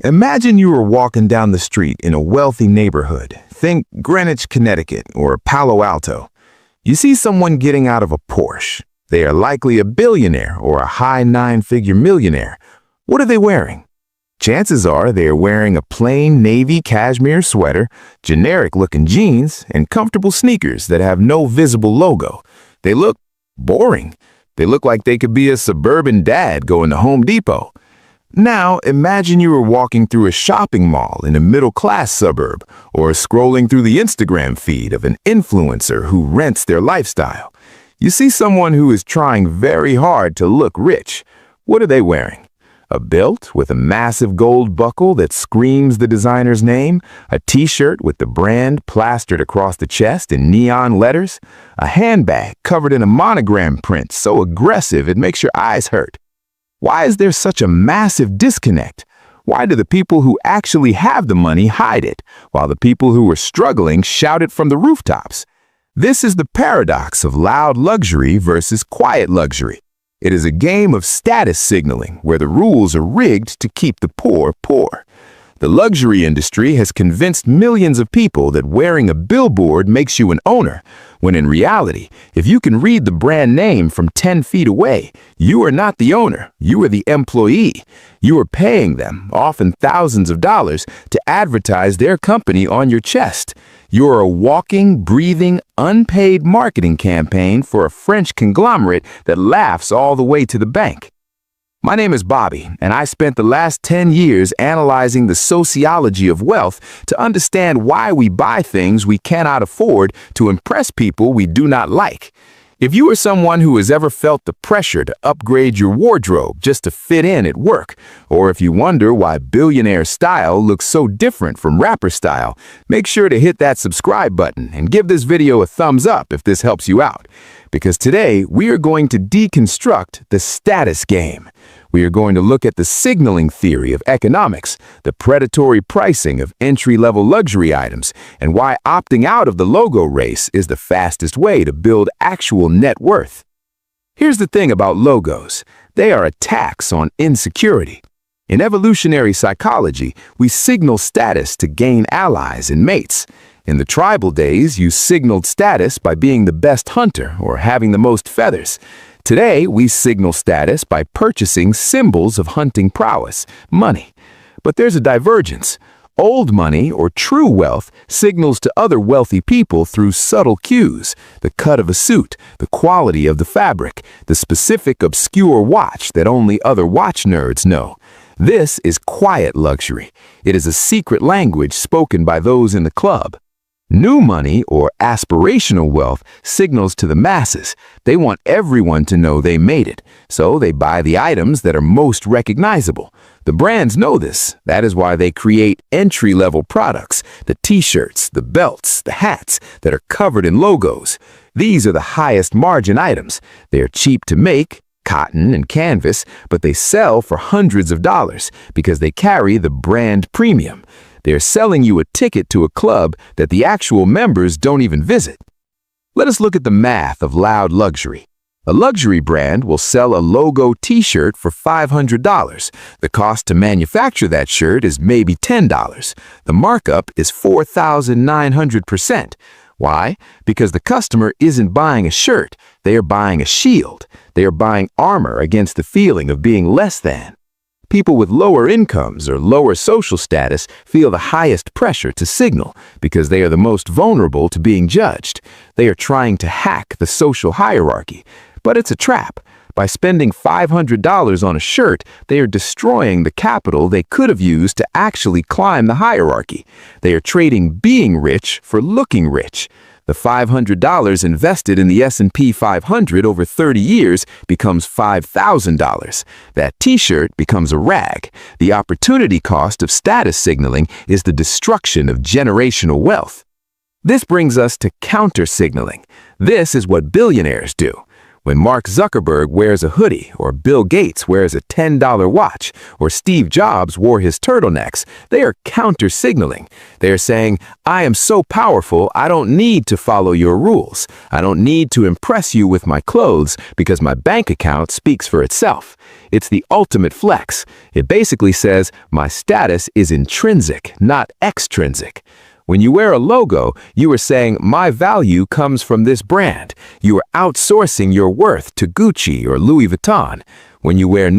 Imagine you are walking down the street in a wealthy neighborhood. Think Greenwich, Connecticut, or Palo Alto. You see someone getting out of a Porsche. They are likely a billionaire or a high nine-figure millionaire. What are they wearing? Chances are they are wearing a plain navy cashmere sweater, generic-looking jeans, and comfortable sneakers that have no visible logo. They look boring. They look like they could be a suburban dad going to Home Depot. Now, imagine you were walking through a shopping mall in a middle-class suburb or scrolling through the Instagram feed of an influencer who rents their lifestyle. You see someone who is trying very hard to look rich. What are they wearing? A belt with a massive gold buckle that screams the designer's name, a t-shirt with the brand plastered across the chest in neon letters, a handbag covered in a monogram print so aggressive it makes your eyes hurt. Why is there such a massive disconnect? Why do the people who actually have the money hide it, while the people who are struggling shout it from the rooftops? This is the paradox of loud luxury versus quiet luxury. It is a game of status signaling where the rules are rigged to keep the poor poor. The luxury industry has convinced millions of people that wearing a billboard makes you an owner, when in reality, if you can read the brand name from 10 feet away, you are not the owner, you are the employee. You are paying them, often thousands of dollars, to advertise their company on your chest. You are a walking, breathing, unpaid marketing campaign for a French conglomerate that laughs all the way to the bank. My name is Bobby, and I spent the last 10 years analyzing the sociology of wealth to understand why we buy things we cannot afford to impress people we do not like. If you are someone who has ever felt the pressure to upgrade your wardrobe just to fit in at work, or if you wonder why billionaire style looks so different from rapper style, make sure to hit that subscribe button and give this video a thumbs up if this helps you out. Because today, we are going to deconstruct the status game. We are going to look at the signaling theory of economics, the predatory pricing of entry-level luxury items, and why opting out of the logo race is the fastest way to build actual net worth. Here's the thing about logos. They are a tax on insecurity. In evolutionary psychology, we signal status to gain allies and mates. In the tribal days, you signaled status by being the best hunter or having the most feathers. Today, we signal status by purchasing symbols of hunting prowess, money. But there's a divergence. Old money, or true wealth, signals to other wealthy people through subtle cues: the cut of a suit, the quality of the fabric, the specific obscure watch that only other watch nerds know. This is quiet luxury. It is a secret language spoken by those in the club. New money, or aspirational wealth, signals to the masses. They want everyone to know they made it, so they buy the items that are most recognizable. The brands know this. That is why they create entry-level products, the t-shirts, the belts, the hats that are covered in logos. These are the highest margin items. They are cheap to make, cotton and canvas, but they sell for hundreds of dollars because they carry the brand premium. They're selling you a ticket to a club that the actual members don't even visit. Let us look at the math of loud luxury. A luxury brand will sell a logo t-shirt for $500. The cost to manufacture that shirt is maybe $10. The markup is 4,900%. Why? Because the customer isn't buying a shirt, they are buying a shield. They are buying armor against the feeling of being less than. People with lower incomes or lower social status feel the highest pressure to signal because they are the most vulnerable to being judged. They are trying to hack the social hierarchy, but it's a trap. By spending $500 on a shirt, they are destroying the capital they could have used to actually climb the hierarchy. They are trading being rich for looking rich. The $500 invested in the S&P 500 over 30 years becomes $5,000. That t-shirt becomes a rag. The opportunity cost of status signaling is the destruction of generational wealth. This brings us to counter-signaling. This is what billionaires do. When Mark Zuckerberg wears a hoodie, or Bill Gates wears a $10 watch, or Steve Jobs wore his turtlenecks, they are counter-signaling. They are saying, I am so powerful, I don't need to follow your rules. I don't need to impress you with my clothes because my bank account speaks for itself. It's the ultimate flex. It basically says, my status is intrinsic, not extrinsic. When you wear a logo, you are saying, my value comes from this brand. You are outsourcing your worth to Gucci or Louis Vuitton. When you wear